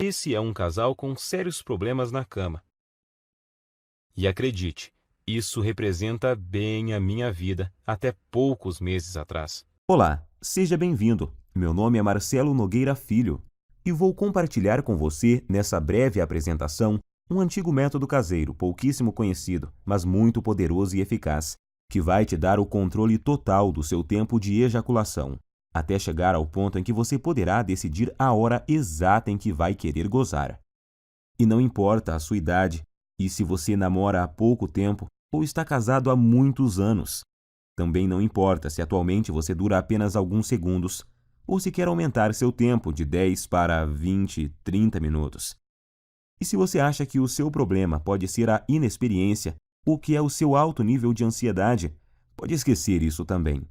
Esse é um casal com sérios problemas na cama. E acredite, isso representa bem a minha vida até poucos meses atrás. Olá, seja bem-vindo. Meu nome é Marcelo Nogueira Filho e vou compartilhar com você, nessa breve apresentação, um antigo método caseiro, pouquíssimo conhecido, mas muito poderoso e eficaz, que vai te dar o controle total do seu tempo de ejaculação, até chegar ao ponto em que você poderá decidir a hora exata em que vai querer gozar. E não importa a sua idade, e se você namora há pouco tempo ou está casado há muitos anos. Também não importa se atualmente você dura apenas alguns segundos, ou se quer aumentar seu tempo de 10 para 20, 30 minutos. E se você acha que o seu problema pode ser a inexperiência ou que é o seu alto nível de ansiedade, pode esquecer isso também.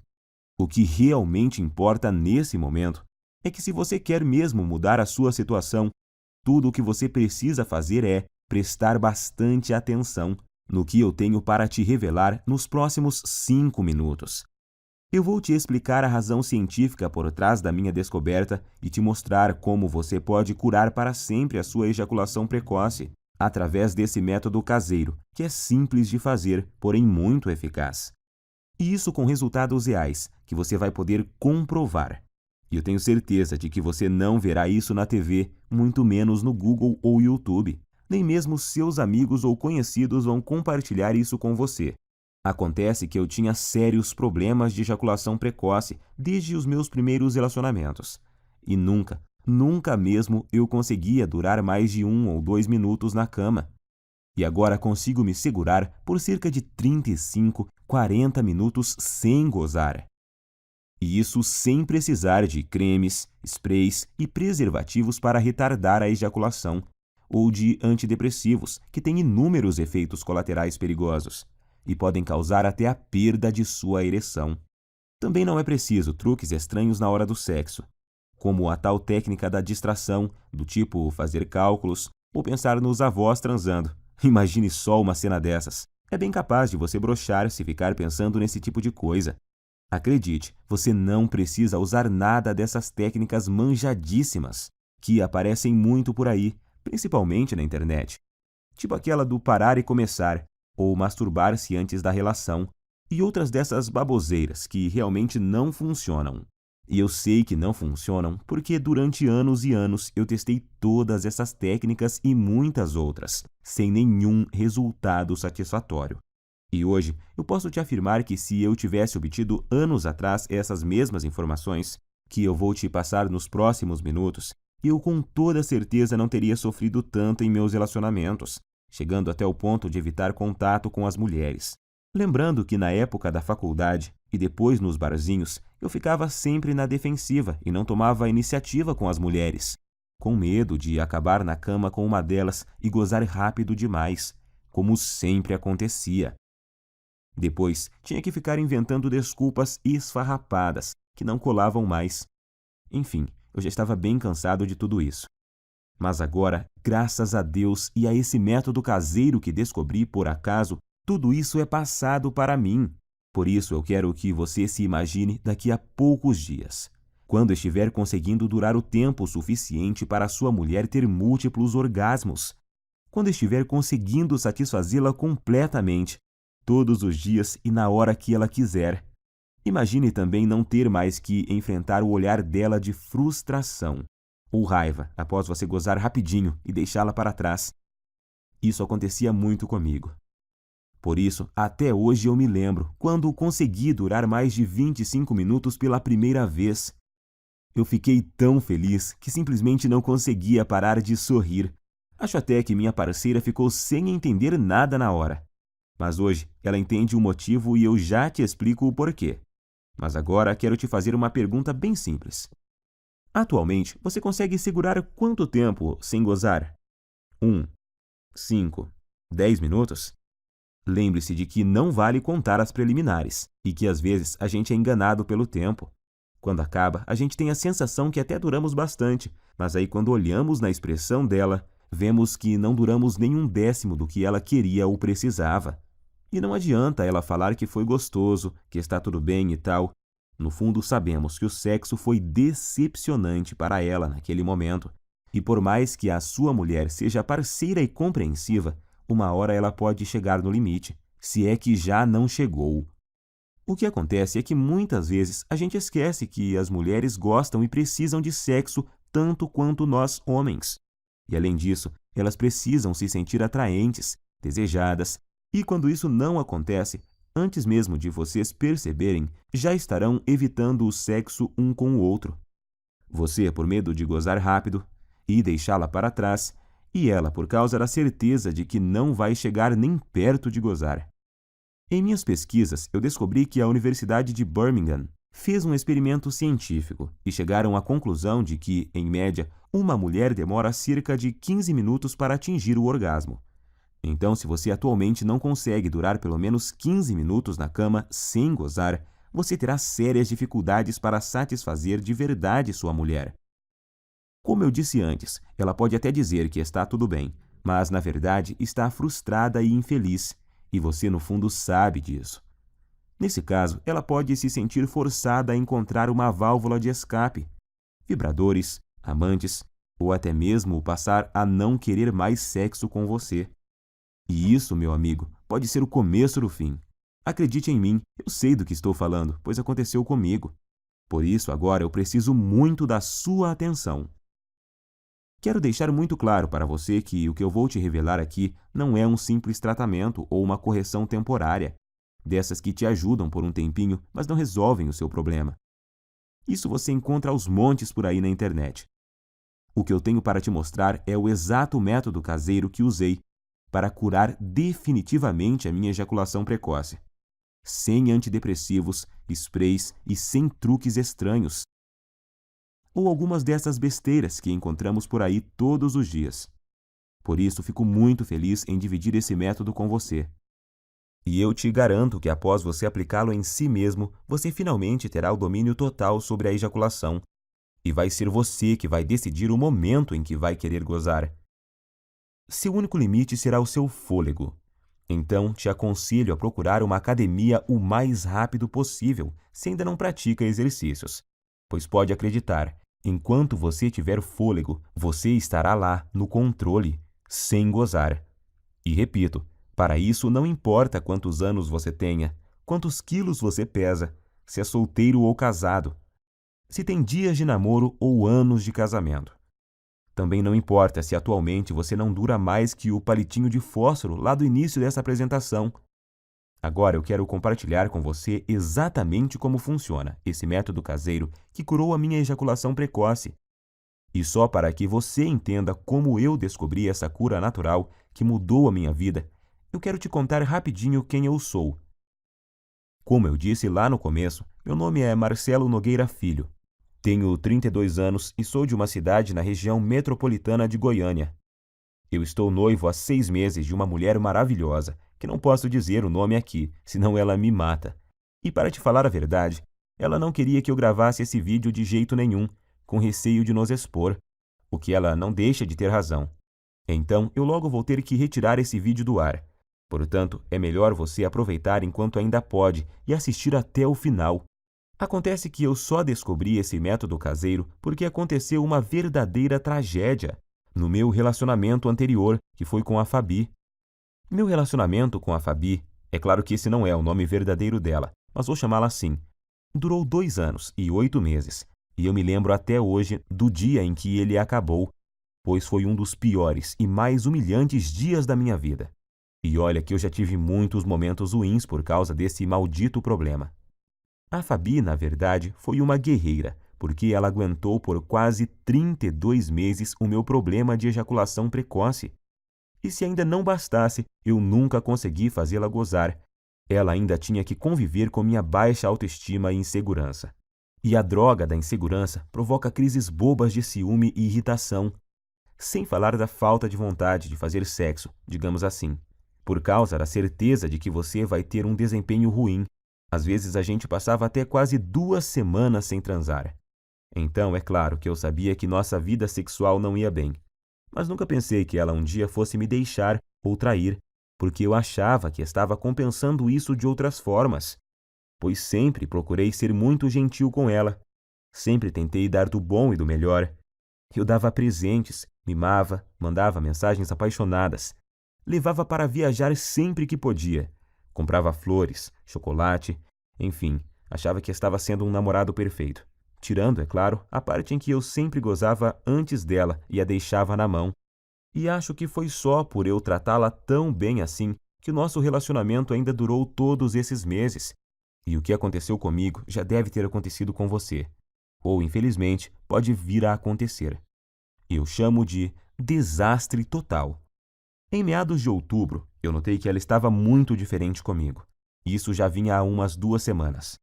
O que realmente importa nesse momento é que se você quer mesmo mudar a sua situação, tudo o que você precisa fazer é prestar bastante atenção no que eu tenho para te revelar nos próximos 5 minutos. Eu vou te explicar a razão científica por trás da minha descoberta e te mostrar como você pode curar para sempre a sua ejaculação precoce, através desse método caseiro, que é simples de fazer, porém muito eficaz. E isso com resultados reais, que você vai poder comprovar. E eu tenho certeza de que você não verá isso na TV, muito menos no Google ou YouTube. Nem mesmo seus amigos ou conhecidos vão compartilhar isso com você. Acontece que eu tinha sérios problemas de ejaculação precoce desde os meus primeiros relacionamentos. E nunca mesmo eu conseguia durar mais de 1 ou 2 minutos na cama. E agora consigo me segurar por cerca de 35, 40 minutos sem gozar. E isso sem precisar de cremes, sprays e preservativos para retardar a ejaculação, ou de antidepressivos, que têm inúmeros efeitos colaterais perigosos e podem causar até a perda de sua ereção. Também não é preciso truques estranhos na hora do sexo, como a tal técnica da distração, do tipo fazer cálculos ou pensar nos avós transando. Imagine só uma cena dessas. É bem capaz de você broxar se ficar pensando nesse tipo de coisa. Acredite, você não precisa usar nada dessas técnicas manjadíssimas, que aparecem muito por aí, principalmente na internet. Tipo aquela do parar e começar, ou masturbar-se antes da relação, e outras dessas baboseiras que realmente não funcionam. E eu sei que não funcionam porque durante anos e anos eu testei todas essas técnicas e muitas outras, sem nenhum resultado satisfatório. E hoje eu posso te afirmar que se eu tivesse obtido anos atrás essas mesmas informações, que eu vou te passar nos próximos minutos, eu com toda certeza não teria sofrido tanto em meus relacionamentos, chegando até o ponto de evitar contato com as mulheres. Lembrando que na época da faculdade e depois nos barzinhos, eu ficava sempre na defensiva e não tomava a iniciativa com as mulheres, com medo de acabar na cama com uma delas e gozar rápido demais, como sempre acontecia. Depois, tinha que ficar inventando desculpas esfarrapadas, que não colavam mais. Enfim, eu já estava bem cansado de tudo isso. Mas agora, graças a Deus e a esse método caseiro que descobri por acaso, tudo isso é passado para mim. Por isso eu quero que você se imagine daqui a poucos dias, quando estiver conseguindo durar o tempo suficiente para sua mulher ter múltiplos orgasmos, quando estiver conseguindo satisfazê-la completamente, todos os dias e na hora que ela quiser. Imagine também não ter mais que enfrentar o olhar dela de frustração ou raiva após você gozar rapidinho e deixá-la para trás. Isso acontecia muito comigo. Por isso, até hoje eu me lembro quando consegui durar mais de 25 minutos pela primeira vez. Eu fiquei tão feliz que simplesmente não conseguia parar de sorrir. Acho até que minha parceira ficou sem entender nada na hora. Mas hoje ela entende o motivo e eu já te explico o porquê. Mas agora quero te fazer uma pergunta bem simples. Atualmente, você consegue segurar quanto tempo sem gozar? 1, 5, 10 minutos? Lembre-se de que não vale contar as preliminares e que às vezes a gente é enganado pelo tempo. Quando acaba, a gente tem a sensação que até duramos bastante, mas aí quando olhamos na expressão dela, vemos que não duramos nem 1/10 do que ela queria ou precisava. E não adianta ela falar que foi gostoso, que está tudo bem e tal. No fundo, sabemos que o sexo foi decepcionante para ela naquele momento. E por mais que a sua mulher seja parceira e compreensiva, uma hora ela pode chegar no limite, se é que já não chegou. O que acontece é que muitas vezes a gente esquece que as mulheres gostam e precisam de sexo tanto quanto nós homens. E além disso, elas precisam se sentir atraentes, desejadas, e quando isso não acontece, antes mesmo de vocês perceberem, já estarão evitando o sexo um com o outro. Você por medo de gozar rápido e deixá-la para trás, e ela por causa da certeza de que não vai chegar nem perto de gozar. Em minhas pesquisas, eu descobri que a Universidade de Birmingham fez um experimento científico e chegaram à conclusão de que, em média, uma mulher demora cerca de 15 minutos para atingir o orgasmo. Então, se você atualmente não consegue durar pelo menos 15 minutos na cama sem gozar, você terá sérias dificuldades para satisfazer de verdade sua mulher. Como eu disse antes, ela pode até dizer que está tudo bem, mas na verdade está frustrada e infeliz, e você no fundo sabe disso. Nesse caso, ela pode se sentir forçada a encontrar uma válvula de escape, vibradores, amantes, ou até mesmo passar a não querer mais sexo com você. E isso, meu amigo, pode ser o começo do fim. Acredite em mim, eu sei do que estou falando, pois aconteceu comigo. Por isso, agora eu preciso muito da sua atenção. Quero deixar muito claro para você que o que eu vou te revelar aqui não é um simples tratamento ou uma correção temporária, dessas que te ajudam por um tempinho, mas não resolvem o seu problema. Isso você encontra aos montes por aí na internet. O que eu tenho para te mostrar é o exato método caseiro que usei para curar definitivamente a minha ejaculação precoce. Sem antidepressivos, sprays e sem truques estranhos. Ou algumas dessas besteiras que encontramos por aí todos os dias. Por isso, fico muito feliz em dividir esse método com você. E eu te garanto que após você aplicá-lo em si mesmo, você finalmente terá o domínio total sobre a ejaculação. E vai ser você que vai decidir o momento em que vai querer gozar. Seu único limite será o seu fôlego. Então, te aconselho a procurar uma academia o mais rápido possível, se ainda não pratica exercícios. Pois pode acreditar, enquanto você tiver fôlego, você estará lá, no controle, sem gozar. E repito, para isso não importa quantos anos você tenha, quantos quilos você pesa, se é solteiro ou casado, se tem dias de namoro ou anos de casamento. Também não importa se atualmente você não dura mais que o palitinho de fósforo lá do início dessa apresentação. Agora eu quero compartilhar com você exatamente como funciona esse método caseiro que curou a minha ejaculação precoce. E só para que você entenda como eu descobri essa cura natural que mudou a minha vida, eu quero te contar rapidinho quem eu sou. Como eu disse lá no começo, meu nome é Marcelo Nogueira Filho. Tenho 32 anos e sou de uma cidade na região metropolitana de Goiânia. Eu estou noivo há 6 meses de uma mulher maravilhosa, que não posso dizer o nome aqui, senão ela me mata. E para te falar a verdade, ela não queria que eu gravasse esse vídeo de jeito nenhum, com receio de nos expor, o que ela não deixa de ter razão. Então, eu logo vou ter que retirar esse vídeo do ar. Portanto, é melhor você aproveitar enquanto ainda pode e assistir até o final. Acontece que eu só descobri esse método caseiro porque aconteceu uma verdadeira tragédia no meu relacionamento anterior, que foi com a Fabi. Meu relacionamento com a Fabi, é claro que esse não é o nome verdadeiro dela, mas vou chamá-la assim, durou 2 anos e 8 meses, e eu me lembro até hoje do dia em que ele acabou, pois foi um dos piores e mais humilhantes dias da minha vida. E olha que eu já tive muitos momentos ruins por causa desse maldito problema. A Fabi, na verdade, foi uma guerreira, porque ela aguentou por quase 32 meses o meu problema de ejaculação precoce. E se ainda não bastasse, eu nunca consegui fazê-la gozar. Ela ainda tinha que conviver com minha baixa autoestima e insegurança. E a droga da insegurança provoca crises bobas de ciúme e irritação. Sem falar da falta de vontade de fazer sexo, digamos assim, por causa da certeza de que você vai ter um desempenho ruim. Às vezes a gente passava até quase 2 semanas sem transar. Então, é claro que eu sabia que nossa vida sexual não ia bem. Mas nunca pensei que ela um dia fosse me deixar ou trair, porque eu achava que estava compensando isso de outras formas. Pois sempre procurei ser muito gentil com ela. Sempre tentei dar do bom e do melhor. Eu dava presentes, mimava, mandava mensagens apaixonadas. Levava para viajar sempre que podia. Comprava flores, chocolate, enfim, achava que estava sendo um namorado perfeito. Tirando, é claro, a parte em que eu sempre gozava antes dela e a deixava na mão. E acho que foi só por eu tratá-la tão bem assim que o nosso relacionamento ainda durou todos esses meses. E o que aconteceu comigo já deve ter acontecido com você. Ou, infelizmente, pode vir a acontecer. Eu chamo de desastre total. Em meados de outubro, eu notei que ela estava muito diferente comigo. Isso já vinha há umas 2 semanas.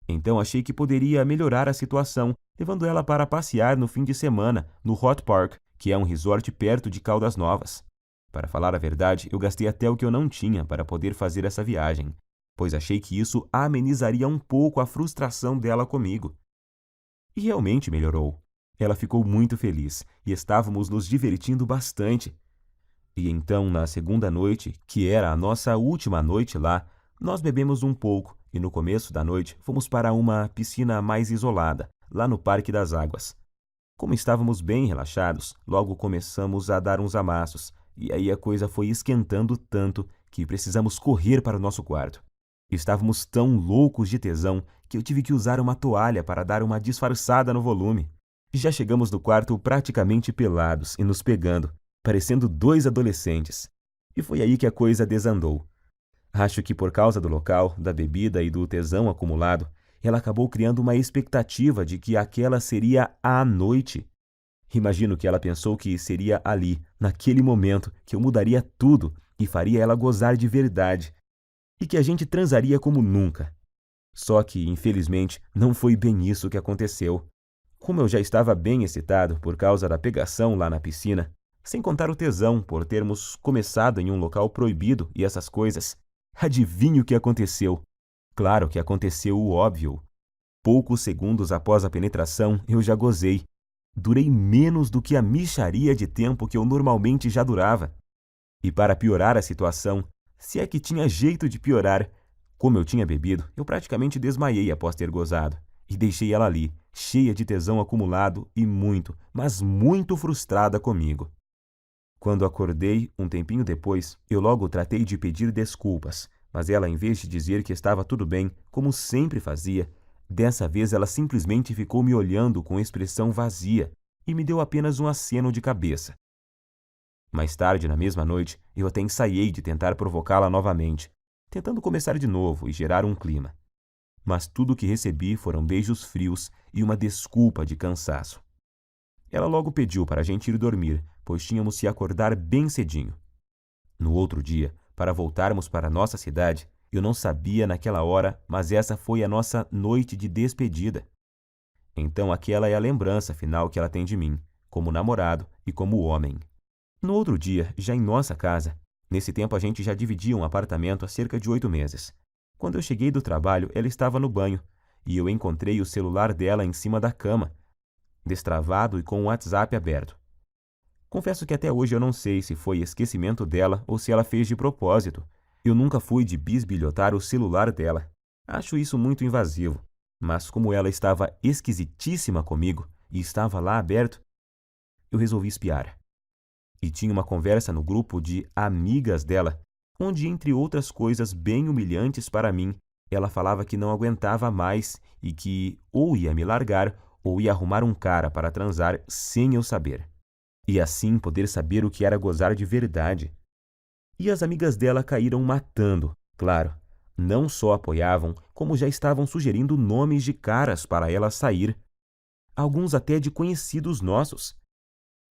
Então achei que poderia melhorar a situação, levando ela para passear no fim de semana no Hot Park, que é um resort perto de Caldas Novas. Para falar a verdade, eu gastei até o que eu não tinha para poder fazer essa viagem, pois achei que isso amenizaria um pouco a frustração dela comigo. E realmente melhorou. Ela ficou muito feliz e estávamos nos divertindo bastante. E então, na segunda noite, que era a nossa última noite lá, nós bebemos um pouco e no começo da noite fomos para uma piscina mais isolada, lá no Parque das Águas. Como estávamos bem relaxados, logo começamos a dar uns amassos, e aí a coisa foi esquentando tanto que precisamos correr para o nosso quarto. Estávamos tão loucos de tesão que eu tive que usar uma toalha para dar uma disfarçada no volume. Já chegamos no quarto praticamente pelados e nos pegando, parecendo 2 adolescentes. E foi aí que a coisa desandou. Acho que por causa do local, da bebida e do tesão acumulado, ela acabou criando uma expectativa de que aquela seria a noite. Imagino que ela pensou que seria ali, naquele momento, que eu mudaria tudo e faria ela gozar de verdade. E que a gente transaria como nunca. Só que, infelizmente, não foi bem isso que aconteceu. Como eu já estava bem excitado por causa da pegação lá na piscina, sem contar o tesão por termos começado em um local proibido e essas coisas, adivinhe o que aconteceu? Claro que aconteceu o óbvio. Poucos segundos após a penetração, eu já gozei. Durei menos do que a mixaria de tempo que eu normalmente já durava. E para piorar a situação, se é que tinha jeito de piorar, como eu tinha bebido, eu praticamente desmaiei após ter gozado. E deixei ela ali, cheia de tesão acumulado e muito, mas muito frustrada comigo. Quando acordei, um tempinho depois, eu logo tratei de pedir desculpas, mas ela, em vez de dizer que estava tudo bem, como sempre fazia, dessa vez ela simplesmente ficou me olhando com expressão vazia e me deu apenas um aceno de cabeça. Mais tarde, na mesma noite, eu até ensaiei de tentar provocá-la novamente, tentando começar de novo e gerar um clima. Mas tudo o que recebi foram beijos frios e uma desculpa de cansaço. Ela logo pediu para a gente ir dormir, pois tínhamos se acordar bem cedinho. No outro dia, para voltarmos para nossa cidade, eu não sabia naquela hora, mas essa foi a nossa noite de despedida. Então aquela é a lembrança final que ela tem de mim, como namorado e como homem. No outro dia, já em nossa casa, nesse tempo a gente já dividia um apartamento há cerca de 8 meses. Quando eu cheguei do trabalho, ela estava no banho, e eu encontrei o celular dela em cima da cama, destravado e com o WhatsApp aberto. Confesso que até hoje eu não sei se foi esquecimento dela ou se ela fez de propósito. Eu nunca fui de bisbilhotar o celular dela. Acho isso muito invasivo. Mas como ela estava esquisitíssima comigo e estava lá aberto, eu resolvi espiar. E tinha uma conversa no grupo de amigas dela, onde, entre outras coisas bem humilhantes para mim, ela falava que não aguentava mais e que ou ia me largar ou ia arrumar um cara para transar sem eu saber. E assim poder saber o que era gozar de verdade. E as amigas dela caíram matando, claro. Não só apoiavam, como já estavam sugerindo nomes de caras para ela sair. Alguns até de conhecidos nossos.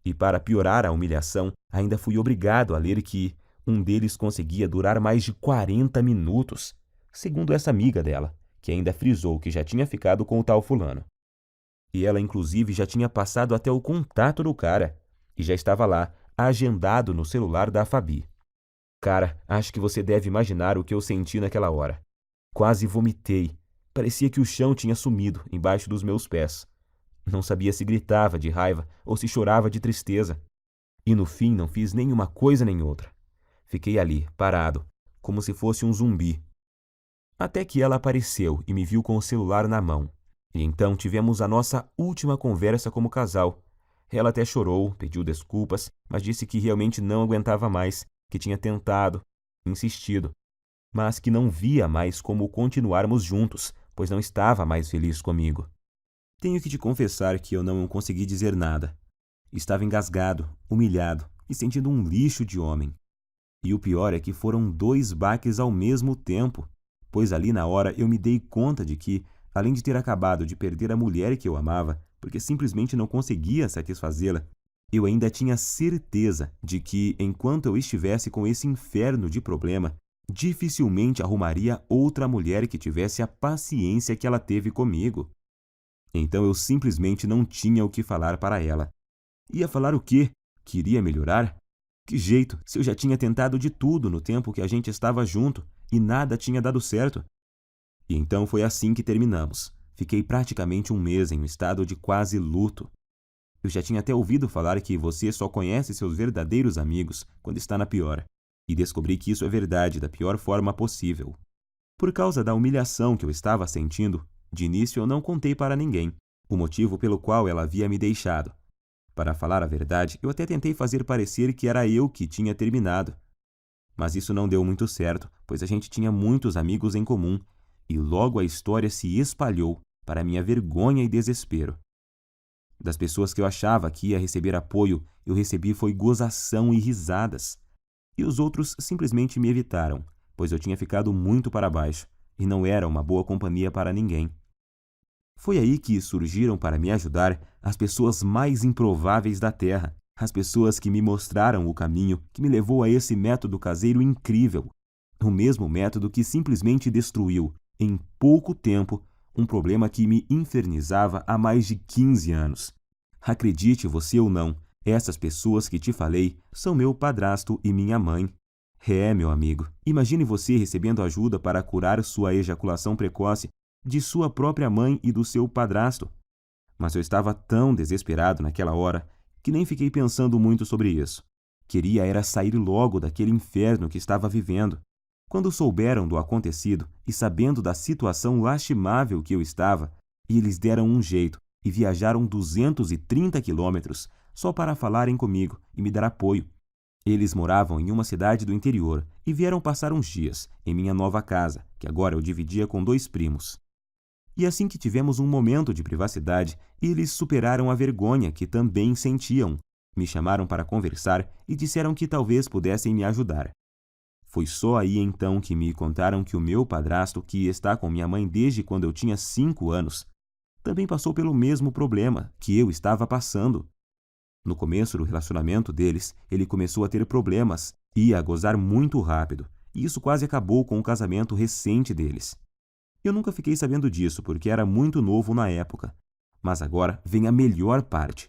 E para piorar a humilhação, ainda fui obrigado a ler que um deles conseguia durar mais de 40 minutos, segundo essa amiga dela, que ainda frisou que já tinha ficado com o tal fulano. E ela, inclusive, já tinha passado até o contato do cara, e já estava lá, agendado no celular da Fabi. Cara, acho que você deve imaginar o que eu senti naquela hora. Quase vomitei. Parecia que o chão tinha sumido embaixo dos meus pés. Não sabia se gritava de raiva ou se chorava de tristeza. E no fim não fiz nenhuma coisa nem outra. Fiquei ali, parado, como se fosse um zumbi. Até que ela apareceu e me viu com o celular na mão. E então tivemos a nossa última conversa como casal. Ela até chorou, pediu desculpas, mas disse que realmente não aguentava mais, que tinha tentado, insistido, mas que não via mais como continuarmos juntos, pois não estava mais feliz comigo. Tenho que te confessar que eu não consegui dizer nada. Estava engasgado, humilhado e sentindo um lixo de homem. E o pior é que foram 2 baques ao mesmo tempo, pois ali na hora eu me dei conta de que, além de ter acabado de perder a mulher que eu amava, porque simplesmente não conseguia satisfazê-la, eu ainda tinha certeza de que, enquanto eu estivesse com esse inferno de problema, dificilmente arrumaria outra mulher que tivesse a paciência que ela teve comigo. Então eu simplesmente não tinha o que falar para ela. Ia falar o quê? Queria melhorar? Que jeito, se eu já tinha tentado de tudo no tempo que a gente estava junto e nada tinha dado certo? E então foi assim que terminamos. Fiquei praticamente um mês em um estado de quase luto. Eu já tinha até ouvido falar que você só conhece seus verdadeiros amigos quando está na pior. E descobri que isso é verdade da pior forma possível. Por causa da humilhação que eu estava sentindo, de início eu não contei para ninguém o motivo pelo qual ela havia me deixado. Para falar a verdade, eu até tentei fazer parecer que era eu que tinha terminado. Mas isso não deu muito certo, pois a gente tinha muitos amigos em comum, e logo a história se espalhou, para minha vergonha e desespero. Das pessoas que eu achava que ia receber apoio, eu recebi foi gozação e risadas. E os outros simplesmente me evitaram, pois eu tinha ficado muito para baixo, e não era uma boa companhia para ninguém. Foi aí que surgiram para me ajudar as pessoas mais improváveis da Terra, as pessoas que me mostraram o caminho que me levou a esse método caseiro incrível, o mesmo método que simplesmente destruiu, em pouco tempo, um problema que me infernizava há mais de 15 anos. Acredite você ou não, essas pessoas que te falei são meu padrasto e minha mãe. Meu amigo, imagine você recebendo ajuda para curar sua ejaculação precoce de sua própria mãe e do seu padrasto. Mas eu estava tão desesperado naquela hora que nem fiquei pensando muito sobre isso. Queria era sair logo daquele inferno que estava vivendo. Quando souberam do acontecido e sabendo da situação lastimável que eu estava, eles deram um jeito e viajaram 230 quilômetros só para falarem comigo e me dar apoio. Eles moravam em uma cidade do interior e vieram passar uns dias em minha nova casa, que agora eu dividia com 2 primos. E assim que tivemos um momento de privacidade, eles superaram a vergonha que também sentiam. Me chamaram para conversar e disseram que talvez pudessem me ajudar. Foi só aí então que me contaram que o meu padrasto, que está com minha mãe desde quando eu tinha 5 anos, também passou pelo mesmo problema que eu estava passando. No começo do relacionamento deles, ele começou a ter problemas e a gozar muito rápido, e isso quase acabou com o casamento recente deles. Eu nunca fiquei sabendo disso porque era muito novo na época. Mas agora vem a melhor parte.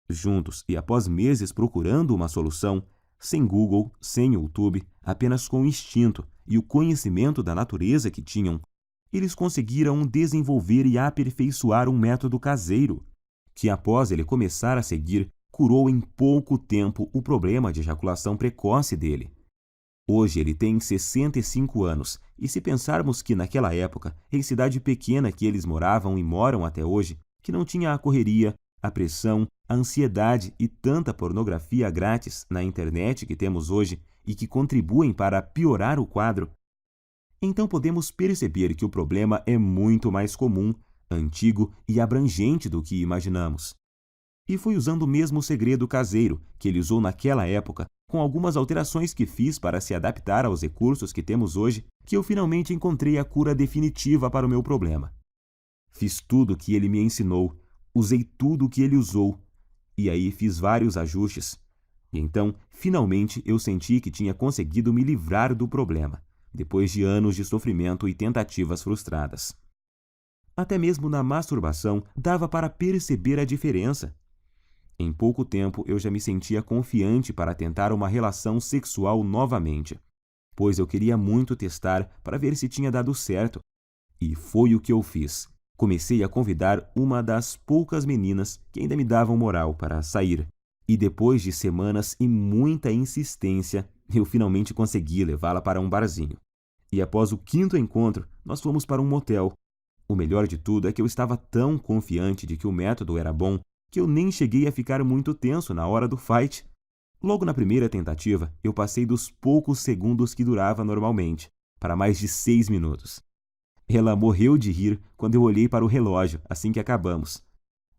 Juntos e após meses procurando uma solução, sem Google, sem YouTube, apenas com o instinto e o conhecimento da natureza que tinham, eles conseguiram desenvolver e aperfeiçoar um método caseiro, que após ele começar a seguir, curou em pouco tempo o problema de ejaculação precoce dele. Hoje ele tem 65 anos, e se pensarmos que naquela época, em cidade pequena que eles moravam e moram até hoje, que não tinha a correria, a pressão, a ansiedade e tanta pornografia grátis na internet que temos hoje e que contribuem para piorar o quadro, então podemos perceber que o problema é muito mais comum, antigo e abrangente do que imaginamos. E foi usando o mesmo segredo caseiro que ele usou naquela época, com algumas alterações que fiz para se adaptar aos recursos que temos hoje, que eu finalmente encontrei a cura definitiva para o meu problema. Fiz tudo o que ele me ensinou, usei tudo o que ele usou, e aí fiz vários ajustes. E então, finalmente, eu senti que tinha conseguido me livrar do problema, depois de anos de sofrimento e tentativas frustradas. Até mesmo na masturbação dava para perceber a diferença. Em pouco tempo eu já me sentia confiante para tentar uma relação sexual novamente, pois eu queria muito testar para ver se tinha dado certo. E foi o que eu fiz. Comecei a convidar uma das poucas meninas que ainda me davam moral para sair. E depois de semanas e muita insistência, eu finalmente consegui levá-la para um barzinho. E após o 5º encontro, nós fomos para um motel. O melhor de tudo é que eu estava tão confiante de que o método era bom, que eu nem cheguei a ficar muito tenso na hora do fight. Logo na primeira tentativa, eu passei dos poucos segundos que durava normalmente, para mais de 6 minutos. Ela morreu de rir quando eu olhei para o relógio assim que acabamos.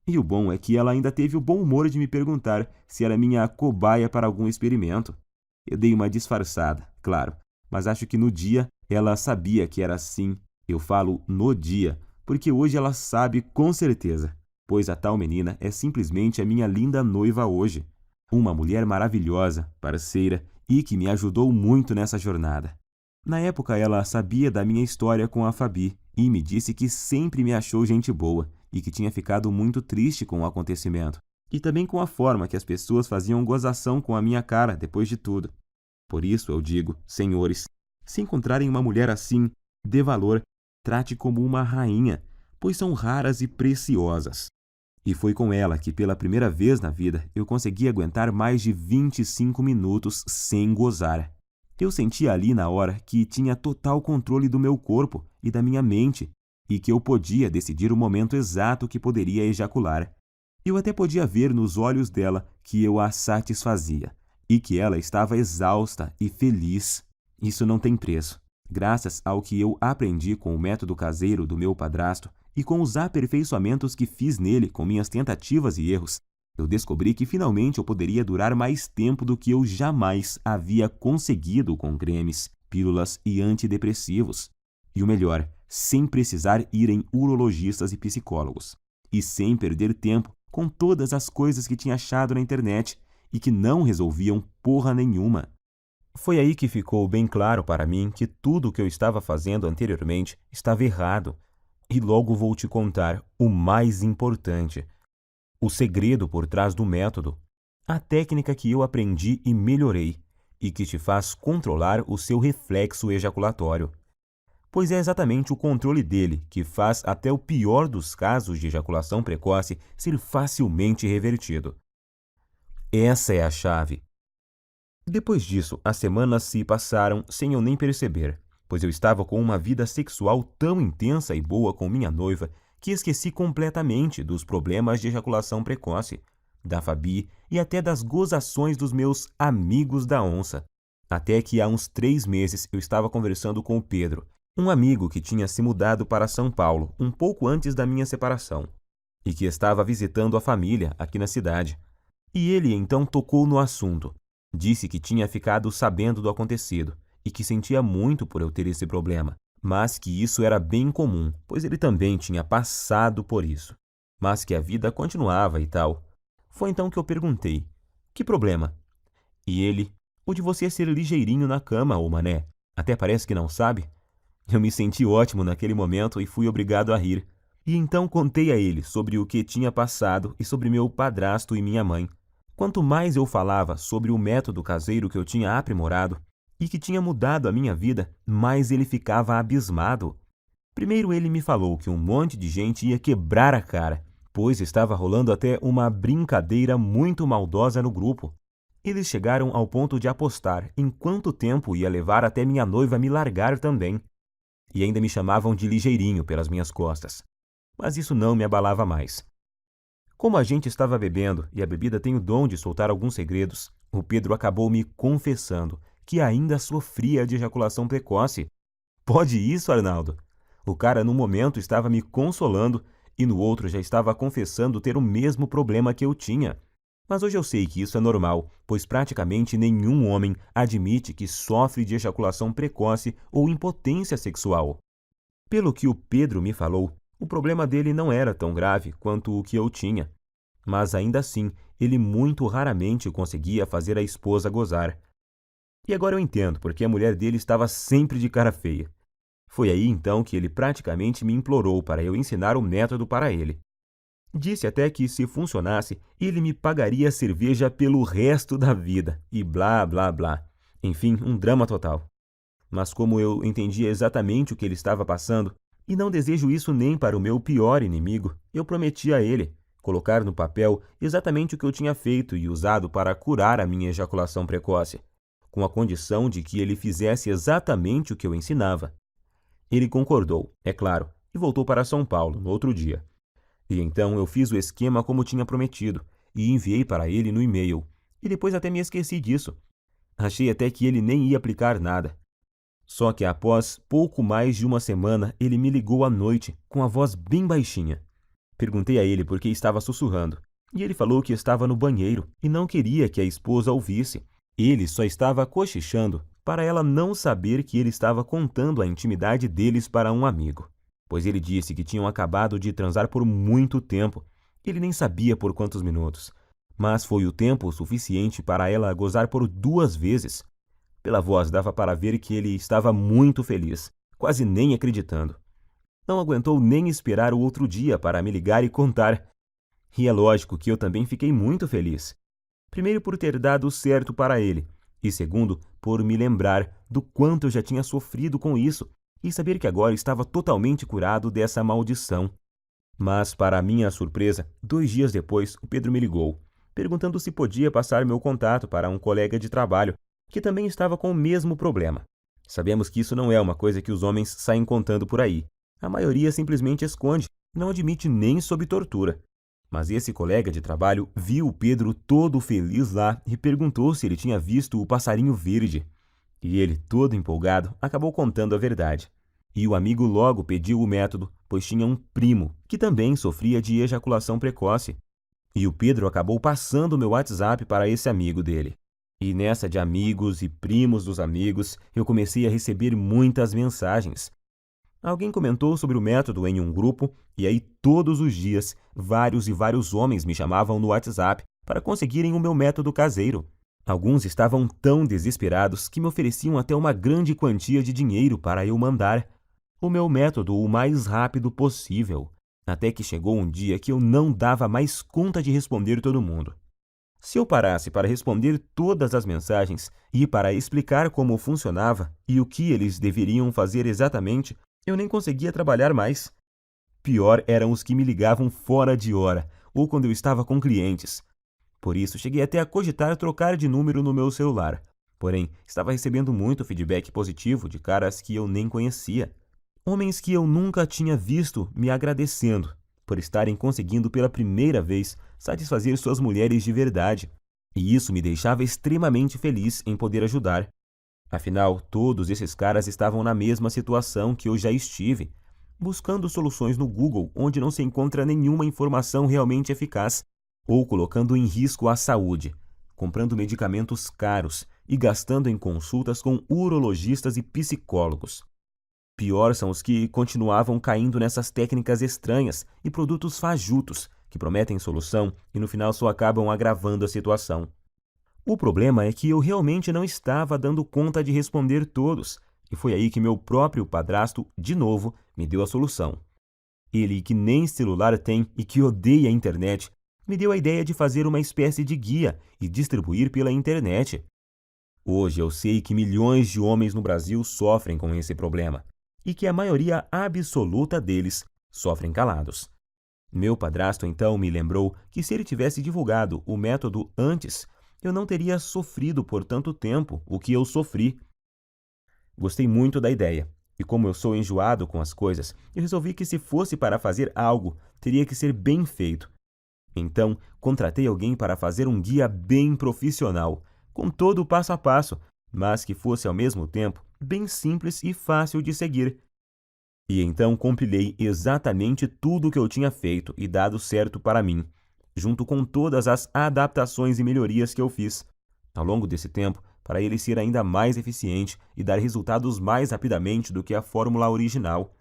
E o bom é que ela ainda teve o bom humor de me perguntar se era minha cobaia para algum experimento. Eu dei uma disfarçada, claro, mas acho que no dia ela sabia que era assim. Eu falo no dia, porque hoje ela sabe com certeza, pois a tal menina é simplesmente a minha linda noiva hoje. Uma mulher maravilhosa, parceira e que me ajudou muito nessa jornada. Na época ela sabia da minha história com a Fabi e me disse que sempre me achou gente boa e que tinha ficado muito triste com o acontecimento e também com a forma que as pessoas faziam gozação com a minha cara depois de tudo. Por isso eu digo, senhores, se encontrarem uma mulher assim, dê valor, trate como uma rainha, pois são raras e preciosas. E foi com ela que pela primeira vez na vida eu consegui aguentar mais de 25 minutos sem gozar. Eu senti ali na hora que tinha total controle do meu corpo e da minha mente e que eu podia decidir o momento exato que poderia ejacular. Eu até podia ver nos olhos dela que eu a satisfazia e que ela estava exausta e feliz. Isso não tem preço. Graças ao que eu aprendi com o método caseiro do meu padrasto e com os aperfeiçoamentos que fiz nele com minhas tentativas e erros, eu descobri que finalmente eu poderia durar mais tempo do que eu jamais havia conseguido com cremes, pílulas e antidepressivos. E o melhor, sem precisar ir em urologistas e psicólogos. E sem perder tempo com todas as coisas que tinha achado na internet e que não resolviam porra nenhuma. Foi aí que ficou bem claro para mim que tudo o que eu estava fazendo anteriormente estava errado. E logo vou te contar o mais importante. O segredo por trás do método, a técnica que eu aprendi e melhorei, e que te faz controlar o seu reflexo ejaculatório. Pois é exatamente o controle dele que faz até o pior dos casos de ejaculação precoce ser facilmente revertido. Essa é a chave. Depois disso, as semanas se passaram sem eu nem perceber, pois eu estava com uma vida sexual tão intensa e boa com minha noiva que esqueci completamente dos problemas de ejaculação precoce, da Fabi e até das gozações dos meus amigos da onça. Até que há uns 3 meses eu estava conversando com o Pedro, um amigo que tinha se mudado para São Paulo um pouco antes da minha separação e que estava visitando a família aqui na cidade. E ele então tocou no assunto. Disse que tinha ficado sabendo do acontecido e que sentia muito por eu ter esse problema, mas que isso era bem comum, pois ele também tinha passado por isso, mas que a vida continuava e tal. Foi então que eu perguntei, que problema? E ele, o de você ser ligeirinho na cama, ô mané, até parece que não sabe. Eu me senti ótimo naquele momento e fui obrigado a rir. E então contei a ele sobre o que tinha passado e sobre meu padrasto e minha mãe. Quanto mais eu falava sobre o método caseiro que eu tinha aprimorado, e que tinha mudado a minha vida, mais ele ficava abismado. Primeiro ele me falou que um monte de gente ia quebrar a cara, pois estava rolando até uma brincadeira muito maldosa no grupo. Eles chegaram ao ponto de apostar em quanto tempo ia levar até minha noiva me largar também. E ainda me chamavam de ligeirinho pelas minhas costas. Mas isso não me abalava mais. Como a gente estava bebendo e a bebida tem o dom de soltar alguns segredos, o Pedro acabou me confessando que ainda sofria de ejaculação precoce. Pode isso, Arnaldo? O cara num momento estava me consolando e no outro já estava confessando ter o mesmo problema que eu tinha. Mas hoje eu sei que isso é normal, pois praticamente nenhum homem admite que sofre de ejaculação precoce ou impotência sexual. Pelo que o Pedro me falou, o problema dele não era tão grave quanto o que eu tinha. Mas ainda assim, ele muito raramente conseguia fazer a esposa gozar. E agora eu entendo porque a mulher dele estava sempre de cara feia. Foi aí então que ele praticamente me implorou para eu ensinar o método para ele. Disse até que, se funcionasse, ele me pagaria cerveja pelo resto da vida, e blá, blá, blá. Enfim, um drama total. Mas como eu entendia exatamente o que ele estava passando, e não desejo isso nem para o meu pior inimigo, eu prometi a ele colocar no papel exatamente o que eu tinha feito e usado para curar a minha ejaculação precoce, com a condição de que ele fizesse exatamente o que eu ensinava. Ele concordou, é claro, e voltou para São Paulo no outro dia. E então eu fiz o esquema como tinha prometido e enviei para ele no e-mail. E depois até me esqueci disso. Achei até que ele nem ia aplicar nada. Só que após pouco mais de uma semana, ele me ligou à noite, com a voz bem baixinha. Perguntei a ele por que estava sussurrando, e ele falou que estava no banheiro e não queria que a esposa ouvisse. Ele só estava cochichando para ela não saber que ele estava contando a intimidade deles para um amigo, pois ele disse que tinham acabado de transar por muito tempo. Ele nem sabia por quantos minutos, mas foi o tempo suficiente para ela gozar por 2 vezes. Pela voz dava para ver que ele estava muito feliz, quase nem acreditando. Não aguentou nem esperar o outro dia para me ligar e contar. E é lógico que eu também fiquei muito feliz. Primeiro por ter dado certo para ele, e segundo por me lembrar do quanto eu já tinha sofrido com isso e saber que agora estava totalmente curado dessa maldição. Mas, para minha surpresa, 2 dias depois, o Pedro me ligou, perguntando se podia passar meu contato para um colega de trabalho, que também estava com o mesmo problema. Sabemos que isso não é uma coisa que os homens saem contando por aí. A maioria simplesmente esconde, não admite nem sob tortura. Mas esse colega de trabalho viu o Pedro todo feliz lá e perguntou se ele tinha visto o passarinho verde. E ele, todo empolgado, acabou contando a verdade. E o amigo logo pediu o método, pois tinha um primo que também sofria de ejaculação precoce. E o Pedro acabou passando o meu WhatsApp para esse amigo dele. E nessa de amigos e primos dos amigos, eu comecei a receber muitas mensagens. Alguém comentou sobre o método em um grupo, e aí todos os dias, vários e vários homens me chamavam no WhatsApp para conseguirem o meu método caseiro. Alguns estavam tão desesperados que me ofereciam até uma grande quantia de dinheiro para eu mandar o meu método o mais rápido possível, até que chegou um dia que eu não dava mais conta de responder todo mundo. Se eu parasse para responder todas as mensagens e para explicar como funcionava e o que eles deveriam fazer exatamente, eu nem conseguia trabalhar mais. Pior eram os que me ligavam fora de hora ou quando eu estava com clientes. Por isso, cheguei até a cogitar trocar de número no meu celular. Porém, estava recebendo muito feedback positivo de caras que eu nem conhecia. Homens que eu nunca tinha visto me agradecendo por estarem conseguindo pela primeira vez satisfazer suas mulheres de verdade. E isso me deixava extremamente feliz em poder ajudar. Afinal, todos esses caras estavam na mesma situação que eu já estive, buscando soluções no Google onde não se encontra nenhuma informação realmente eficaz, ou colocando em risco a saúde, comprando medicamentos caros e gastando em consultas com urologistas e psicólogos. Pior são os que continuavam caindo nessas técnicas estranhas e produtos fajutos que prometem solução e no final só acabam agravando a situação. O problema é que eu realmente não estava dando conta de responder todos, e foi aí que meu próprio padrasto, de novo, me deu a solução. Ele, que nem celular tem e que odeia a internet, me deu a ideia de fazer uma espécie de guia e distribuir pela internet. Hoje eu sei que milhões de homens no Brasil sofrem com esse problema, e que a maioria absoluta deles sofrem calados. Meu padrasto então me lembrou que se ele tivesse divulgado o método antes, eu não teria sofrido por tanto tempo o que eu sofri. Gostei muito da ideia, e como eu sou enjoado com as coisas, eu resolvi que se fosse para fazer algo, teria que ser bem feito. Então, contratei alguém para fazer um guia bem profissional, com todo o passo a passo, mas que fosse ao mesmo tempo bem simples e fácil de seguir. E então compilei exatamente tudo o que eu tinha feito e dado certo para mim, junto com todas as adaptações e melhorias que eu fiz ao longo desse tempo, para ele ser ainda mais eficiente e dar resultados mais rapidamente do que a fórmula original.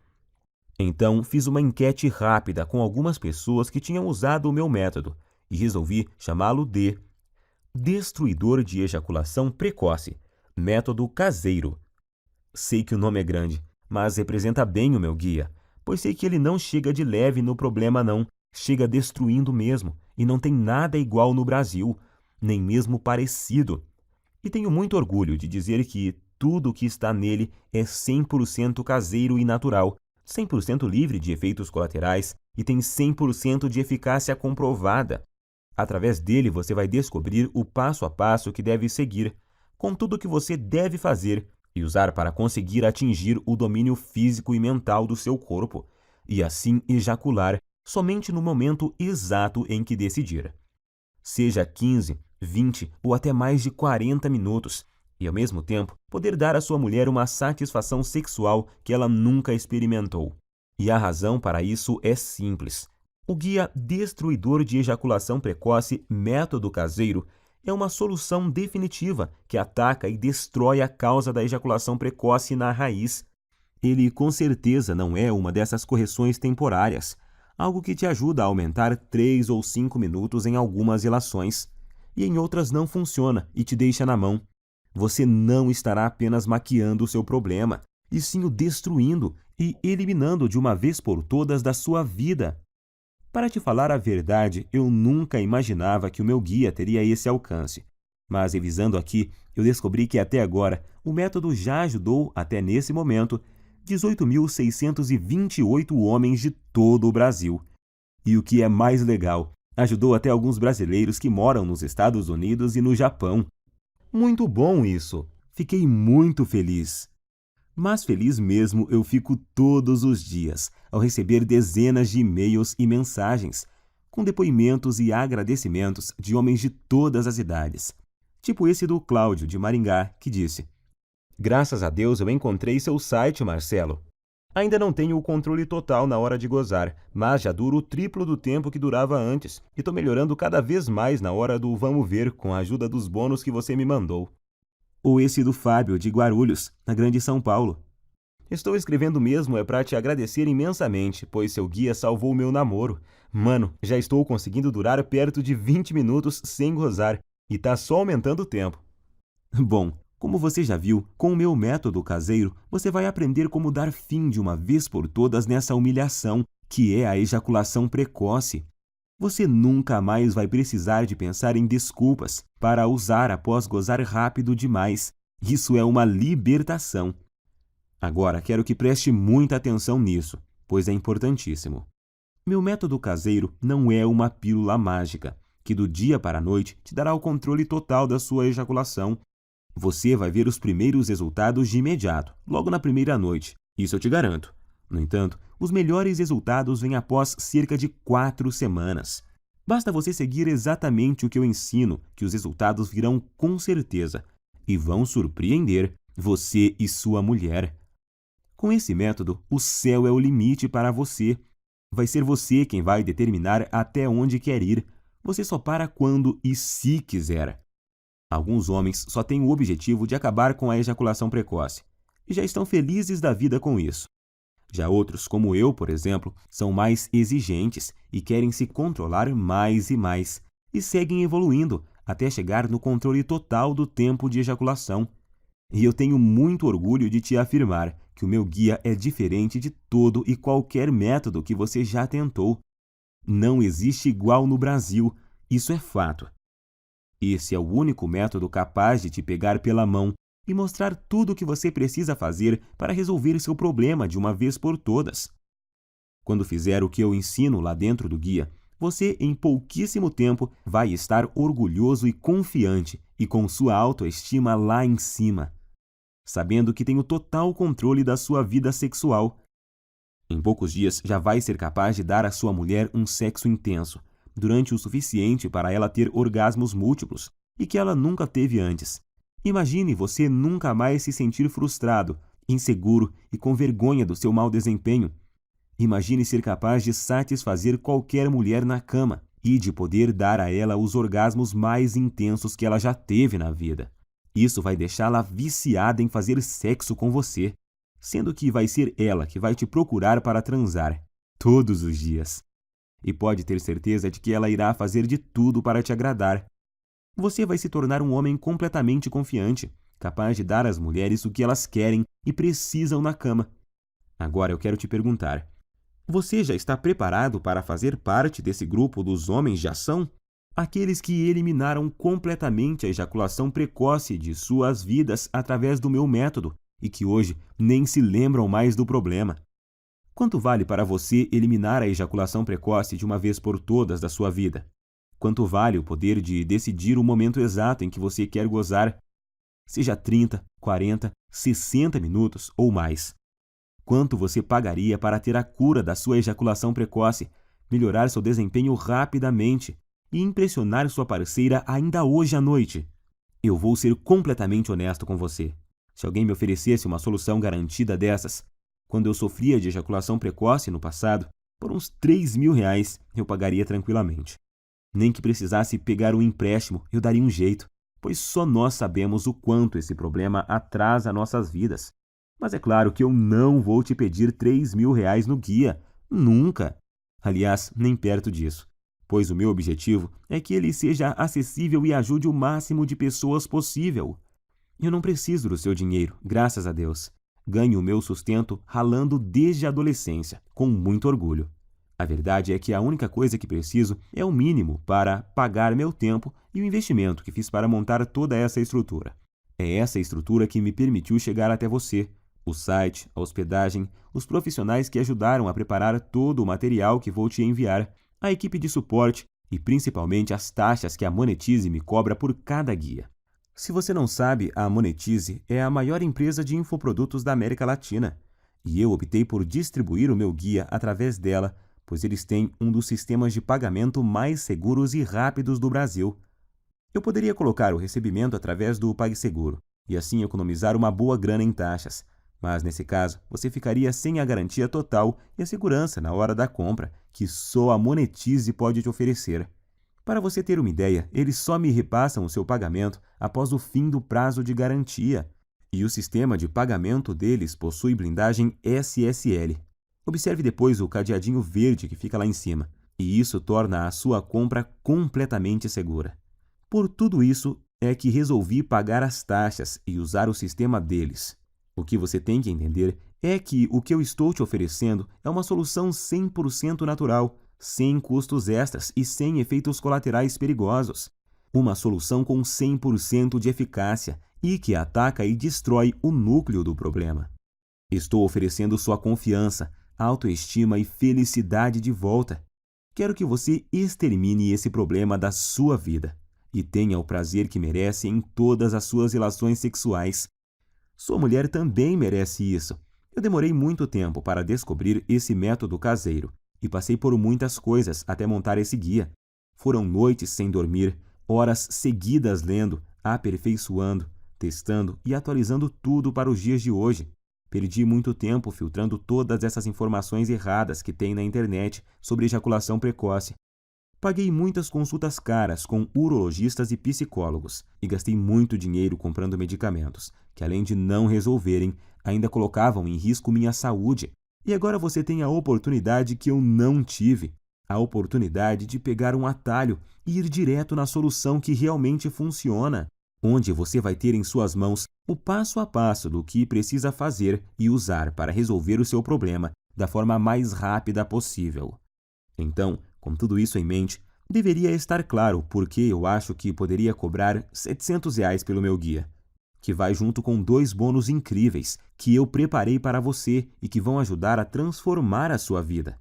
Então, fiz uma enquete rápida com algumas pessoas que tinham usado o meu método e resolvi chamá-lo de Destruidor de Ejaculação Precoce, Método Caseiro. Sei que o nome é grande, mas representa bem o meu guia, pois sei que ele não chega de leve no problema não, chega destruindo mesmo, e não tem nada igual no Brasil, nem mesmo parecido. E tenho muito orgulho de dizer que tudo o que está nele é 100% caseiro e natural, 100% livre de efeitos colaterais e tem 100% de eficácia comprovada. Através dele você vai descobrir o passo a passo que deve seguir, com tudo o que você deve fazer e usar para conseguir atingir o domínio físico e mental do seu corpo, e assim ejacular somente no momento exato em que decidir. Seja 15, 20 ou até mais de 40 minutos, e ao mesmo tempo poder dar à sua mulher uma satisfação sexual que ela nunca experimentou. E a razão para isso é simples. O guia destruidor de ejaculação precoce Método Caseiro é uma solução definitiva que ataca e destrói a causa da ejaculação precoce na raiz. Ele com certeza não é uma dessas correções temporárias, algo que te ajuda a aumentar 3 ou 5 minutos em algumas relações, e em outras não funciona e te deixa na mão. Você não estará apenas maquiando o seu problema, e sim o destruindo e eliminando de uma vez por todas da sua vida. Para te falar a verdade, eu nunca imaginava que o meu guia teria esse alcance. Mas revisando aqui, eu descobri que até agora o método já ajudou, até nesse momento, 18.628 homens de todo o Brasil. E o que é mais legal, ajudou até alguns brasileiros que moram nos Estados Unidos e no Japão. Muito bom isso! Fiquei muito feliz. Mas feliz mesmo eu fico todos os dias ao receber dezenas de e-mails e mensagens, com depoimentos e agradecimentos de homens de todas as idades. Tipo esse do Cláudio, de Maringá, que disse: "Graças a Deus eu encontrei seu site, Marcelo. Ainda não tenho o controle total na hora de gozar, mas já duro o triplo do tempo que durava antes, e tô melhorando cada vez mais na hora do vamos ver com a ajuda dos bônus que você me mandou." Ou esse do Fábio, de Guarulhos, na Grande São Paulo: "Estou escrevendo mesmo para te agradecer imensamente, pois seu guia salvou meu namoro. Mano, já estou conseguindo durar perto de 20 minutos sem gozar, e tá só aumentando o tempo." Bom, como você já viu, com o meu método caseiro, você vai aprender como dar fim de uma vez por todas nessa humilhação, que é a ejaculação precoce. Você nunca mais vai precisar de pensar em desculpas para usar após gozar rápido demais. Isso é uma libertação. Agora, quero que preste muita atenção nisso, pois é importantíssimo. Meu método caseiro não é uma pílula mágica, que do dia para a noite te dará o controle total da sua ejaculação. Você vai ver os primeiros resultados de imediato, logo na primeira noite. Isso eu te garanto. No entanto, os melhores resultados vêm após cerca de 4 semanas. Basta você seguir exatamente o que eu ensino, que os resultados virão com certeza e vão surpreender você e sua mulher. Com esse método, o céu é o limite para você. Vai ser você quem vai determinar até onde quer ir. Você só para quando e se quiser. Alguns homens só têm o objetivo de acabar com a ejaculação precoce e já estão felizes da vida com isso. Já outros, como eu, por exemplo, são mais exigentes e querem se controlar mais e mais, e seguem evoluindo até chegar no controle total do tempo de ejaculação. E eu tenho muito orgulho de te afirmar que o meu guia é diferente de todo e qualquer método que você já tentou. Não existe igual no Brasil, isso é fato. Esse é o único método capaz de te pegar pela mão e mostrar tudo o que você precisa fazer para resolver seu problema de uma vez por todas. Quando fizer o que eu ensino lá dentro do guia, você em pouquíssimo tempo vai estar orgulhoso e confiante e com sua autoestima lá em cima, sabendo que tem o total controle da sua vida sexual. Em poucos dias já vai ser capaz de dar à sua mulher um sexo intenso, durante o suficiente para ela ter orgasmos múltiplos e que ela nunca teve antes. Imagine você nunca mais se sentir frustrado, inseguro e com vergonha do seu mau desempenho. Imagine ser capaz de satisfazer qualquer mulher na cama e de poder dar a ela os orgasmos mais intensos que ela já teve na vida. Isso vai deixá-la viciada em fazer sexo com você, sendo que vai ser ela que vai te procurar para transar, todos os dias. E pode ter certeza de que ela irá fazer de tudo para te agradar. Você vai se tornar um homem completamente confiante, capaz de dar às mulheres o que elas querem e precisam na cama. Agora eu quero te perguntar: você já está preparado para fazer parte desse grupo dos homens de ação? Aqueles que eliminaram completamente a ejaculação precoce de suas vidas através do meu método e que hoje nem se lembram mais do problema. Quanto vale para você eliminar a ejaculação precoce de uma vez por todas da sua vida? Quanto vale o poder de decidir o momento exato em que você quer gozar? Seja 30, 40, 60 minutos ou mais. Quanto você pagaria para ter a cura da sua ejaculação precoce, melhorar seu desempenho rapidamente e impressionar sua parceira ainda hoje à noite. Eu vou ser completamente honesto com você. Se alguém me oferecesse uma solução garantida dessas, quando eu sofria de ejaculação precoce no passado, por uns R$ 3.000 eu pagaria tranquilamente. Nem que precisasse pegar um empréstimo, eu daria um jeito, pois só nós sabemos o quanto esse problema atrasa nossas vidas. Mas é claro que eu não vou te pedir R$ 3.000 no guia. Nunca! Aliás, nem perto disso, pois o meu objetivo é que ele seja acessível e ajude o máximo de pessoas possível. Eu não preciso do seu dinheiro, graças a Deus. Ganho o meu sustento ralando desde a adolescência, com muito orgulho. A verdade é que a única coisa que preciso é o mínimo para pagar meu tempo e o investimento que fiz para montar toda essa estrutura. É essa estrutura que me permitiu chegar até você. O site, a hospedagem, os profissionais que ajudaram a preparar todo o material que vou te enviar, a equipe de suporte e principalmente as taxas que a Monetize me cobra por cada guia. Se você não sabe, a Monetize é a maior empresa de infoprodutos da América Latina e eu optei por distribuir o meu guia através dela, pois eles têm um dos sistemas de pagamento mais seguros e rápidos do Brasil. Eu poderia colocar o recebimento através do PagSeguro e assim economizar uma boa grana em taxas, mas nesse caso você ficaria sem a garantia total e a segurança na hora da compra que só a Monetize pode te oferecer. Para você ter uma ideia, eles só me repassam o seu pagamento após o fim do prazo de garantia, e o sistema de pagamento deles possui blindagem SSL. Observe depois o cadeadinho verde que fica lá em cima, e isso torna a sua compra completamente segura. Por tudo isso é que resolvi pagar as taxas e usar o sistema deles. O que você tem que entender é que o que eu estou te oferecendo é uma solução 100% natural, sem custos extras e sem efeitos colaterais perigosos. Uma solução com 100% de eficácia e que ataca e destrói o núcleo do problema. Estou oferecendo sua confiança, autoestima e felicidade de volta. Quero que você extermine esse problema da sua vida e tenha o prazer que merece em todas as suas relações sexuais. Sua mulher também merece isso. Eu demorei muito tempo para descobrir esse método caseiro e passei por muitas coisas até montar esse guia. Foram noites sem dormir, horas seguidas lendo, aperfeiçoando, testando e atualizando tudo para os dias de hoje. Perdi muito tempo filtrando todas essas informações erradas que tem na internet sobre ejaculação precoce. Paguei muitas consultas caras com urologistas e psicólogos e gastei muito dinheiro comprando medicamentos, que além de não resolverem, ainda colocavam em risco minha saúde. E agora você tem a oportunidade que eu não tive, a oportunidade de pegar um atalho e ir direto na solução que realmente funciona, onde você vai ter em suas mãos o passo a passo do que precisa fazer e usar para resolver o seu problema da forma mais rápida possível. Então, com tudo isso em mente, deveria estar claro por que eu acho que poderia cobrar R$ 700 pelo meu guia, que vai junto com 2 bônus incríveis que eu preparei para você e que vão ajudar a transformar a sua vida.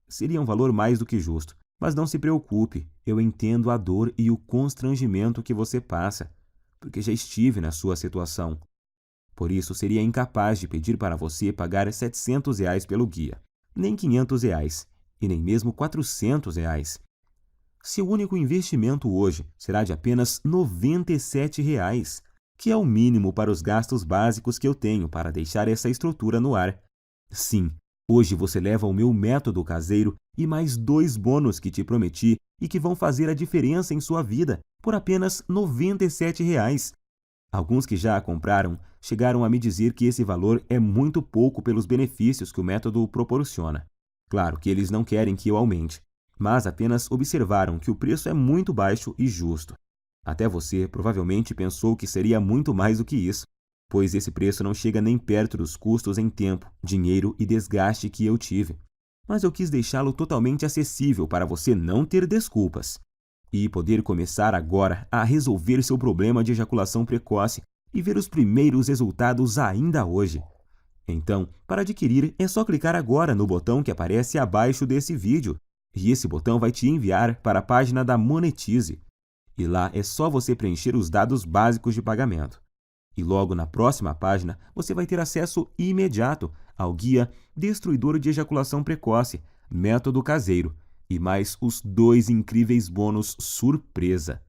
Seria um valor mais do que justo, mas não se preocupe, eu entendo a dor e o constrangimento que você passa, porque já estive na sua situação. Por isso, seria incapaz de pedir para você pagar R$ 700 pelo guia, nem R$ 500 e nem mesmo R$ 400. Seu único investimento hoje será de apenas R$ 97, que é o mínimo para os gastos básicos que eu tenho para deixar essa estrutura no ar. Sim, hoje você leva o meu método caseiro e mais 2 bônus que te prometi e que vão fazer a diferença em sua vida por apenas R$ 97. Alguns que já a compraram chegaram a me dizer que esse valor é muito pouco pelos benefícios que o método proporciona. Claro que eles não querem que eu aumente, mas apenas observaram que o preço é muito baixo e justo. Até você provavelmente pensou que seria muito mais do que isso, pois esse preço não chega nem perto dos custos em tempo, dinheiro e desgaste que eu tive. Mas eu quis deixá-lo totalmente acessível para você não ter desculpas e poder começar agora a resolver seu problema de ejaculação precoce e ver os primeiros resultados ainda hoje. Então, para adquirir, é só clicar agora no botão que aparece abaixo desse vídeo, e esse botão vai te enviar para a página da Monetize. E lá é só você preencher os dados básicos de pagamento. E logo na próxima página, você vai ter acesso imediato ao guia Destruidor de Ejaculação Precoce, Método Caseiro, e mais os 2 incríveis bônus surpresa.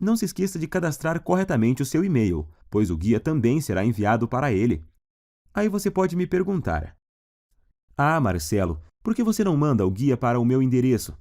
Não se esqueça de cadastrar corretamente o seu e-mail, pois o guia também será enviado para ele. Aí você pode me perguntar: "Ah, Marcelo, por que você não manda o guia para o meu endereço?"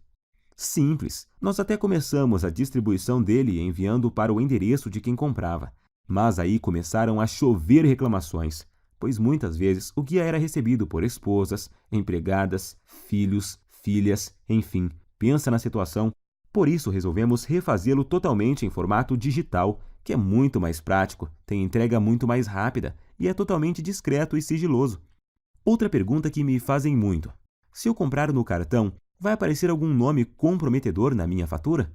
Simples, nós até começamos a distribuição dele enviando para o endereço de quem comprava. Mas aí começaram a chover reclamações, pois muitas vezes o guia era recebido por esposas, empregadas, filhos, filhas, enfim, pensa na situação. Por isso resolvemos refazê-lo totalmente em formato digital, que é muito mais prático, tem entrega muito mais rápida e é totalmente discreto e sigiloso. Outra pergunta que me fazem muito: se eu comprar no cartão, vai aparecer algum nome comprometedor na minha fatura?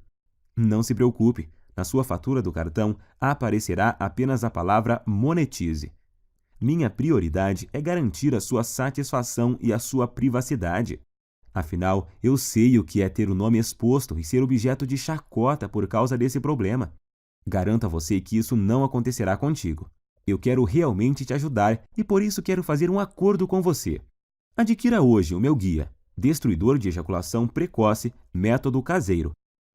Não se preocupe, na sua fatura do cartão aparecerá apenas a palavra monetize. Minha prioridade é garantir a sua satisfação e a sua privacidade. Afinal, eu sei o que é ter o nome exposto e ser objeto de chacota por causa desse problema. Garanto a você que isso não acontecerá contigo. Eu quero realmente te ajudar e por isso quero fazer um acordo com você. Adquira hoje o meu guia, Destruidor de Ejaculação Precoce, Método Caseiro.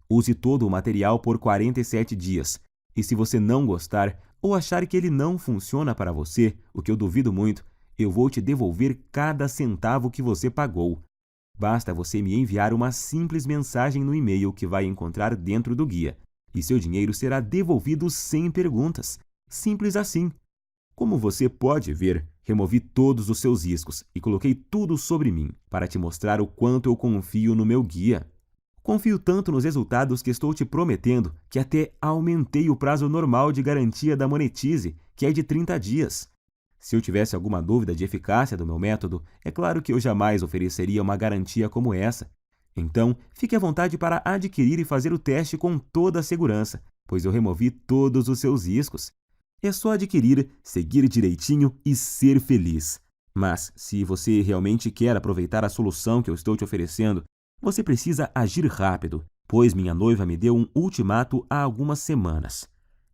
Use todo o material por 47 dias. E se você não gostar ou achar que ele não funciona para você, o que eu duvido muito, eu vou te devolver cada centavo que você pagou. Basta você me enviar uma simples mensagem no e-mail que vai encontrar dentro do guia, e seu dinheiro será devolvido sem perguntas. Simples assim. Como você pode ver, removi todos os seus riscos e coloquei tudo sobre mim para te mostrar o quanto eu confio no meu guia. Confio tanto nos resultados que estou te prometendo que até aumentei o prazo normal de garantia da Monetize, que é de 30 dias. Se eu tivesse alguma dúvida de eficácia do meu método, é claro que eu jamais ofereceria uma garantia como essa. Então, fique à vontade para adquirir e fazer o teste com toda a segurança, pois eu removi todos os seus riscos. É só adquirir, seguir direitinho e ser feliz. Mas, se você realmente quer aproveitar a solução que eu estou te oferecendo, você precisa agir rápido, pois minha noiva me deu um ultimato há algumas semanas.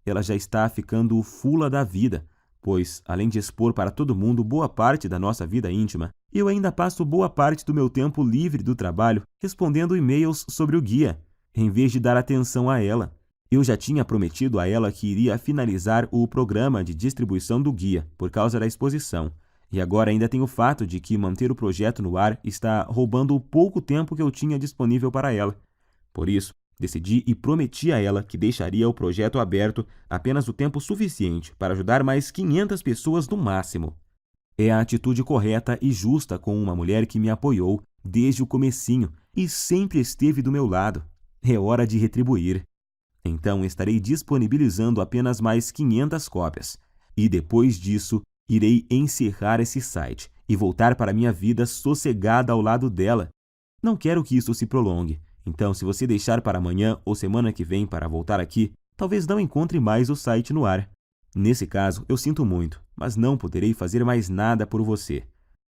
Ela já está ficando fula da vida, pois, além de expor para todo mundo boa parte da nossa vida íntima, eu ainda passo boa parte do meu tempo livre do trabalho respondendo e-mails sobre o guia, em vez de dar atenção a ela. Eu já tinha prometido a ela que iria finalizar o programa de distribuição do guia por causa da exposição. E agora ainda tem o fato de que manter o projeto no ar está roubando o pouco tempo que eu tinha disponível para ela. Por isso, decidi e prometi a ela que deixaria o projeto aberto apenas o tempo suficiente para ajudar mais 500 pessoas no máximo. É a atitude correta e justa com uma mulher que me apoiou desde o comecinho e sempre esteve do meu lado. É hora de retribuir. Então estarei disponibilizando apenas mais 500 cópias. E depois disso, irei encerrar esse site e voltar para minha vida sossegada ao lado dela. Não quero que isso se prolongue. Então, se você deixar para amanhã ou semana que vem para voltar aqui, talvez não encontre mais o site no ar. Nesse caso, eu sinto muito, mas não poderei fazer mais nada por você.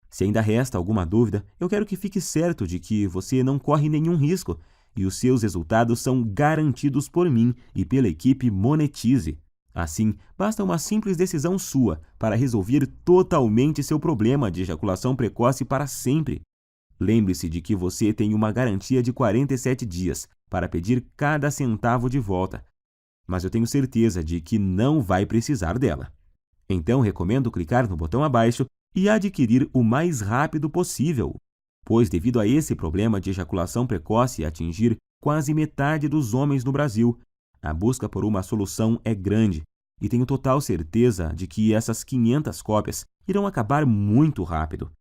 Se ainda resta alguma dúvida, eu quero que fique certo de que você não corre nenhum risco e os seus resultados são garantidos por mim e pela equipe Monetize. Assim, basta uma simples decisão sua para resolver totalmente seu problema de ejaculação precoce para sempre. Lembre-se de que você tem uma garantia de 47 dias para pedir cada centavo de volta, mas eu tenho certeza de que não vai precisar dela. Então, recomendo clicar no botão abaixo e adquirir o mais rápido possível, pois devido a esse problema de ejaculação precoce atingir quase metade dos homens no Brasil, a busca por uma solução é grande e tenho total certeza de que essas 500 cópias irão acabar muito rápido.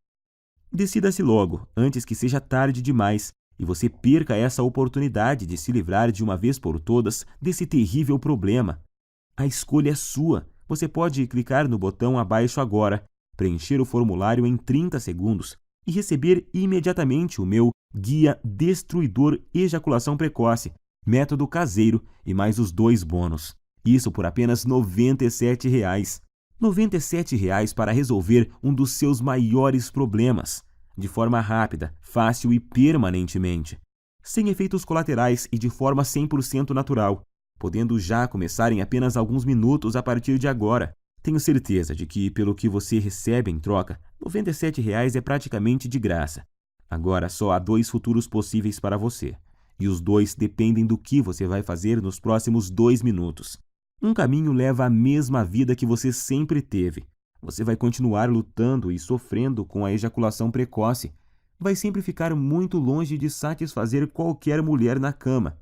Decida-se logo, antes que seja tarde demais e você perca essa oportunidade de se livrar de uma vez por todas desse terrível problema. A escolha é sua. Você pode clicar no botão abaixo agora, preencher o formulário em 30 segundos e receber imediatamente o meu Guia Destruidor Ejaculação Precoce, Método Caseiro e mais os 2 bônus. Isso por apenas R$ 97. R$ 97 para resolver um dos seus maiores problemas, de forma rápida, fácil e permanentemente, sem efeitos colaterais e de forma 100% natural, podendo já começar em apenas alguns minutos a partir de agora. Tenho certeza de que, pelo que você recebe em troca, R$ 97 é praticamente de graça. Agora só há 2 futuros possíveis para você, e os 2 dependem do que você vai fazer nos próximos 2 minutos. Um caminho leva à mesma vida que você sempre teve. Você vai continuar lutando e sofrendo com a ejaculação precoce. Vai sempre ficar muito longe de satisfazer qualquer mulher na cama.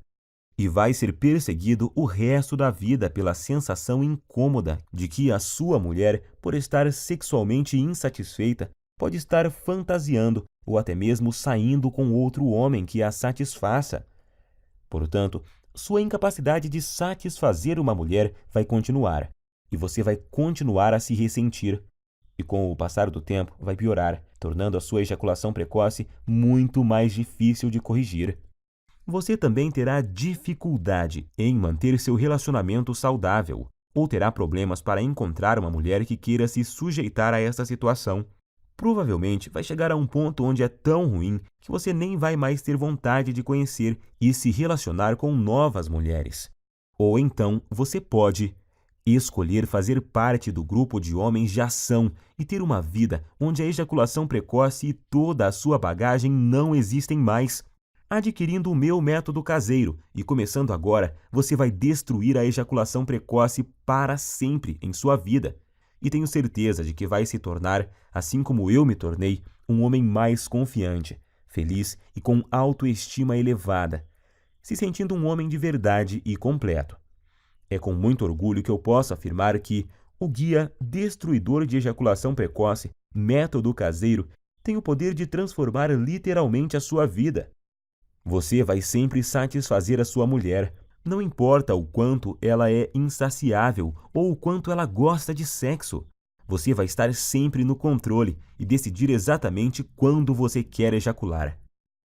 E vai ser perseguido o resto da vida pela sensação incômoda de que a sua mulher, por estar sexualmente insatisfeita, pode estar fantasiando ou até mesmo saindo com outro homem que a satisfaça. Portanto, sua incapacidade de satisfazer uma mulher vai continuar, e você vai continuar a se ressentir. E com o passar do tempo, vai piorar, tornando a sua ejaculação precoce muito mais difícil de corrigir. Você também terá dificuldade em manter seu relacionamento saudável, ou terá problemas para encontrar uma mulher que queira se sujeitar a essa situação. Provavelmente vai chegar a um ponto onde é tão ruim que você nem vai mais ter vontade de conhecer e se relacionar com novas mulheres. Ou então você pode escolher fazer parte do grupo de homens de ação e ter uma vida onde a ejaculação precoce e toda a sua bagagem não existem mais. Adquirindo o meu método caseiro e começando agora, você vai destruir a ejaculação precoce para sempre em sua vida. E tenho certeza de que vai se tornar, assim como eu me tornei, um homem mais confiante, feliz e com autoestima elevada, se sentindo um homem de verdade e completo. É com muito orgulho que eu posso afirmar que o Guia Destruidor de Ejaculação Precoce, método caseiro, tem o poder de transformar literalmente a sua vida. Você vai sempre satisfazer a sua mulher, não importa o quanto ela é insaciável ou o quanto ela gosta de sexo. Você vai estar sempre no controle e decidir exatamente quando você quer ejacular.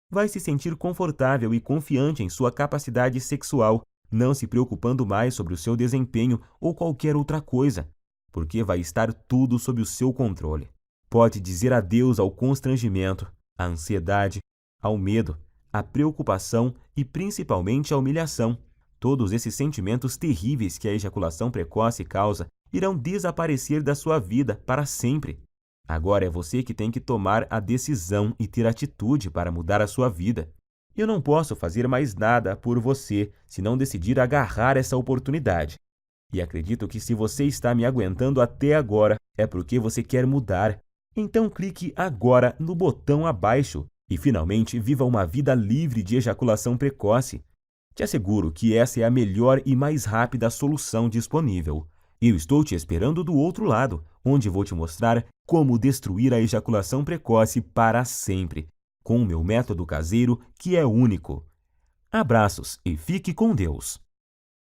Vai se sentir confortável e confiante em sua capacidade sexual, não se preocupando mais sobre o seu desempenho ou qualquer outra coisa, porque vai estar tudo sob o seu controle. Pode dizer adeus ao constrangimento, à ansiedade, ao medo, à preocupação e principalmente à humilhação. Todos esses sentimentos terríveis que a ejaculação precoce causa irão desaparecer da sua vida para sempre. Agora é você que tem que tomar a decisão e ter atitude para mudar a sua vida. Eu não posso fazer mais nada por você se não decidir agarrar essa oportunidade. E acredito que se você está me aguentando até agora, é porque você quer mudar. Então clique agora no botão abaixo e finalmente viva uma vida livre de ejaculação precoce. Te asseguro que essa é a melhor e mais rápida solução disponível. Eu estou te esperando do outro lado, onde vou te mostrar como destruir a ejaculação precoce para sempre, com o meu método caseiro que é único. Abraços e fique com Deus!